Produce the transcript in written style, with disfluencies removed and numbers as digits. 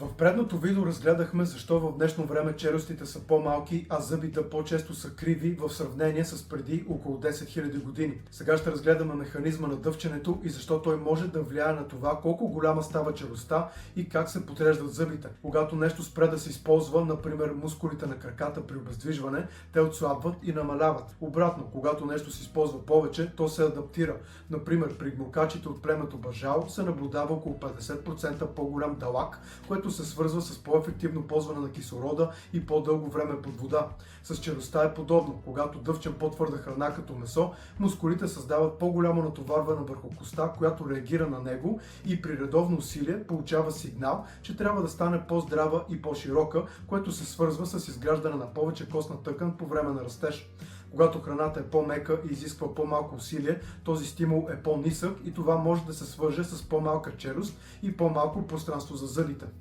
В предното видео разгледахме защо в днешно време челюстите са по-малки, а зъбите по-често са криви в сравнение с преди около 10 000 години. Сега ще разгледаме механизма на дъвченето и защо той може да влияе на това колко голяма става челюстта и как се подреждат зъбите. Когато нещо спре да се използва, например мускулите на краката при обездвижване, те отслабват и намаляват. Обратно, когато нещо се използва повече, то се адаптира. Например, при гмуркачите от племето Бажао се наблюдава около 50% по-голям далак, което се свързва с по-ефективно ползване на кислорода и по-дълго време под вода. С челюстта е подобно. Когато дъвчем по-твърда храна като месо, мускулите създават по-голямо натоварване върху коста, която реагира на него и при редовно усилие получава сигнал, че трябва да стане по-здрава и по-широка, което се свързва с изграждане на повече костна тъкан по време на растеж. Когато храната е по-мека и изисква по-малко усилие, този стимул е по-нисък и това може да се свърже с по-малка челюст и по-малко пространство за зъбите.